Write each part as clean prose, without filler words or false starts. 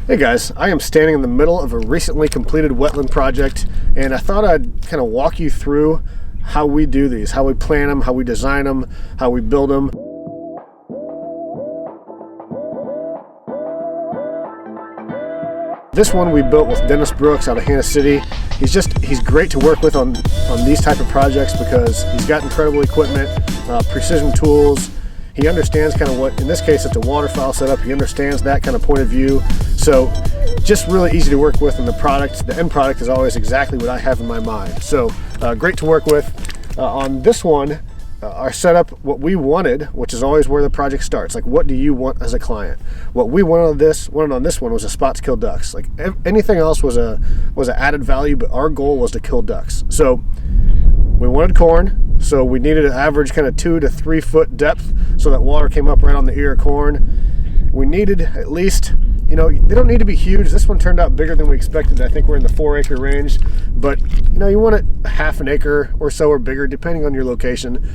Hey guys, I am standing in the middle of a recently completed wetland project, and I thought I'd kind of walk you through how we do these, how we plan them, how we design them, how we build them. This one we built with Dennis Brooks out of Hannah City. He's great to work with on these type of projects because he's got incredible equipment, precision tools. He understands kind of what, in this case, it's a waterfowl setup. He understands that kind of point of view. So just really easy to work with, and the end product is always exactly what I have in my mind. So great to work with. On this one, our setup, what we wanted, which is always where the project starts, like what do you want as a client? What we wanted on this one was a spot to kill ducks. Like anything else was an added value, but our goal was to kill ducks. So we wanted corn. So we needed an average kind of 2 to 3 foot depth so that water came up right on the ear of corn. We needed at least, they don't need to be huge. This one turned out bigger than we expected. I think we're in the 4-acre range, but you want it half an acre or so or bigger depending on your location.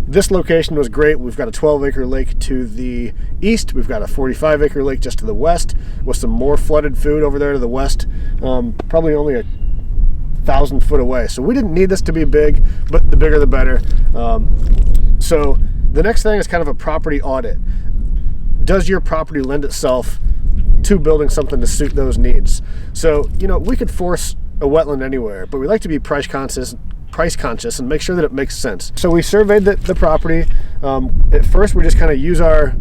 This location was great. We've got a 12-acre lake to the east. We've got a 45-acre lake just to the west with some more flooded food over there to the west. Probably only 1,000 foot away. So we didn't need this to be big, but the bigger the better. So the next thing is kind of a property audit. Does your property lend itself to building something to suit those needs? So, we could force a wetland anywhere, but we like to be price conscious and make sure that it makes sense. So we surveyed the property. At first, we just kind of use our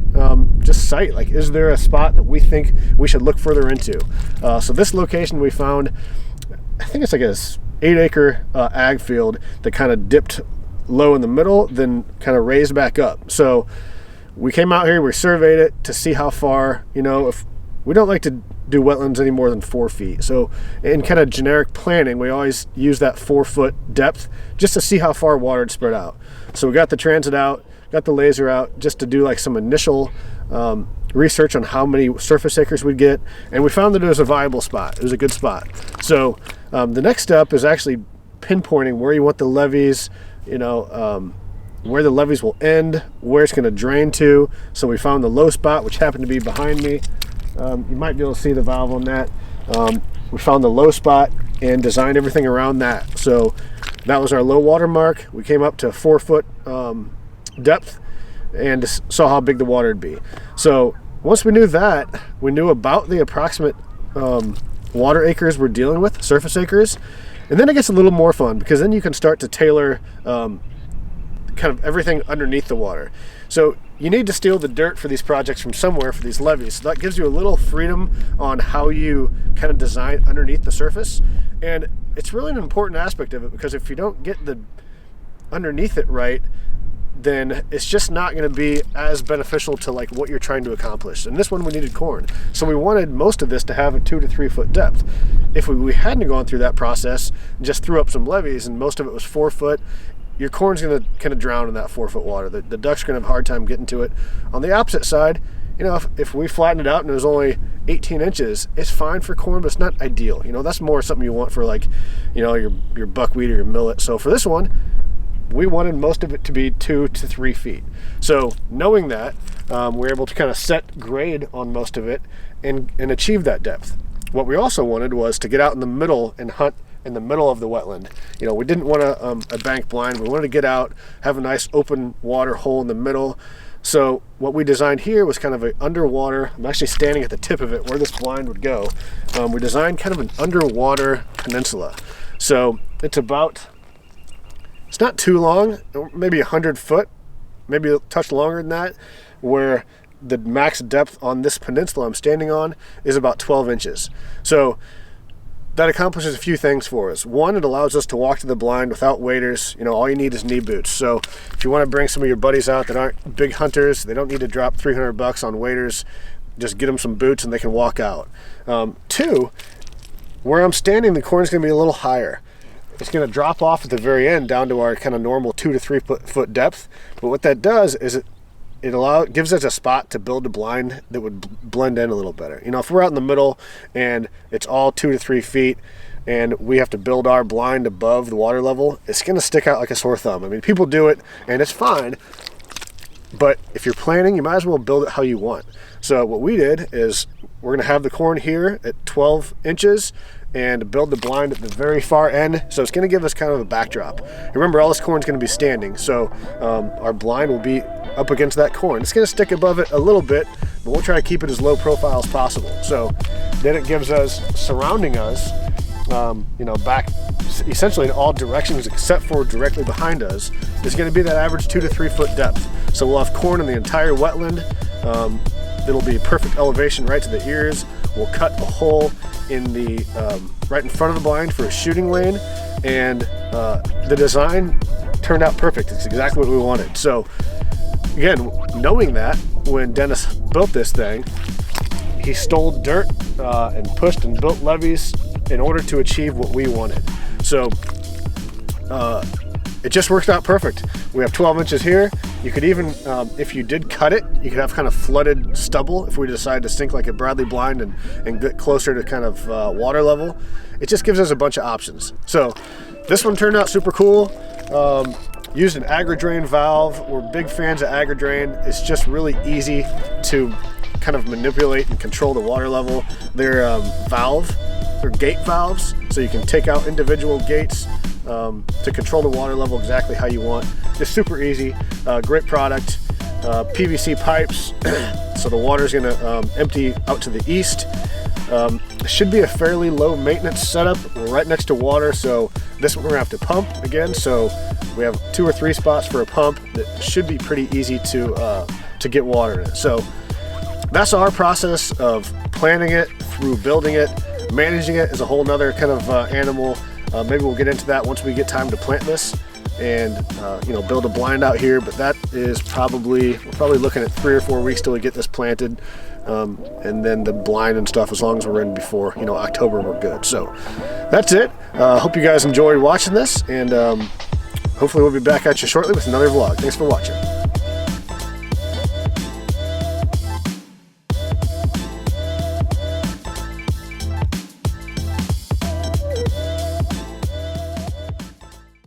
just site. Like, is there a spot that we think we should look further into? So this location we found, I think it's like a 8-acre ag field that kind of dipped low in the middle, then kind of raised back up. So we came out here, we surveyed it to see how far, if we don't like to do wetlands any more than 4 feet. So in kind of generic planning, we always use that 4-foot depth just to see how far water had spread out. So we got the transit out, got the laser out just to do like some initial research on how many surface acres we'd get, and we found that it was a viable spot. It was a good spot. So the next step is actually pinpointing where you want the levees, where the levees will end, where it's going to drain to. So we found the low spot, which happened to be behind me. You might be able to see the valve on that. We found the low spot and designed everything around that. So that was our low water mark. We came up to 4-foot depth and saw how big the water would be. So once we knew that, we knew about the approximate water acres we're dealing with, surface acres. And then it gets a little more fun because then you can start to tailor kind of everything underneath the water. So you need to steal the dirt for these projects from somewhere for these levees. So that gives you a little freedom on how you kind of design underneath the surface. And it's really an important aspect of it because if you don't get the underneath it right, then it's just not going to be as beneficial to like what you're trying to accomplish. And this one we needed corn. So we wanted most of this to have a 2 to 3 foot depth. If we hadn't gone through that process and just threw up some levees and most of it was 4 foot, your corn's going to kind of drown in that 4-foot water. The ducks are going to have a hard time getting to it. On the opposite side, if we flatten it out and it was only 18 inches, it's fine for corn, but it's not ideal. That's more something you want for like, your buckwheat or your millet. So for this one, we wanted most of it to be 2 to 3 feet. So knowing that, we're able to kind of set grade on most of it and achieve that depth. What we also wanted was to get out in the middle and hunt in the middle of the wetland. We didn't want a bank blind. We wanted to get out, have a nice open water hole in the middle. So what we designed here was kind of an underwater, I'm actually standing at the tip of it where this blind would go. We designed kind of an underwater peninsula. So it's not too long, maybe 100 foot, maybe a touch longer than that, where the max depth on this peninsula I'm standing on is about 12 inches. So that accomplishes a few things for us. One, it allows us to walk to the blind without waders. All you need is knee boots. So if you want to bring some of your buddies out that aren't big hunters, they don't need to drop $300 on waders. Just get them some boots and they can walk out. 2, where I'm standing, the corn's going to be a little higher. It's going to drop off at the very end down to our kind of normal 2 to 3 foot depth. But what that does is it gives us a spot to build a blind that would blend in a little better. If we're out in the middle and it's all 2 to 3 feet and we have to build our blind above the water level, it's going to stick out like a sore thumb. I mean, people do it and it's fine, But if you're planning, you might as well build it how you want. So what we did is we're gonna have the corn here at 12 inches and build the blind at the very far end. So it's gonna give us kind of a backdrop. Remember, all this corn's gonna be standing, so our blind will be up against that corn. It's gonna stick above it a little bit, but we'll try to keep it as low profile as possible. So then it gives us, surrounding us, you know, back essentially in all directions except for directly behind us, is going to be that average 2 to 3 foot depth. So we'll have corn in the entire wetland. It'll be perfect elevation right to the ears. We'll cut a hole in the right in front of the blind for a shooting lane, and the design turned out perfect. It's exactly what we wanted. So again, knowing that, when Dennis built this thing, he stole dirt and pushed and built levees in order to achieve what we wanted. So it just worked out perfect. We have 12 inches here. You could even, if you did cut it, you could have kind of flooded stubble if we decide to sink like a Bradley blind and get closer to kind of water level. It just gives us a bunch of options. So this one turned out super cool. Used an agri-drain valve. We're big fans of agri-drain. It's just really easy to kind of manipulate and control the water level. They're gate valves, so you can take out individual gates to control the water level exactly how you want. Just super easy. Great product. PVC pipes, so the water's gonna empty out to the east. Should be a fairly low maintenance setup. We're right next to water, so this one we're gonna have to pump again. So we have 2 or 3 spots for a pump that should be pretty easy to get water in it. So that's our process of planning it through building it. Managing it is a whole nother kind of animal. Maybe we'll get into that once we get time to plant this and you know, build a blind out here. But that is we're probably looking at 3 or 4 weeks till we get this planted, and then the blind and stuff. As long as we're in before, you know, October, we're good. So that's it. Hope you guys enjoyed watching this, and hopefully we'll be back at you shortly with another vlog. Thanks for watching.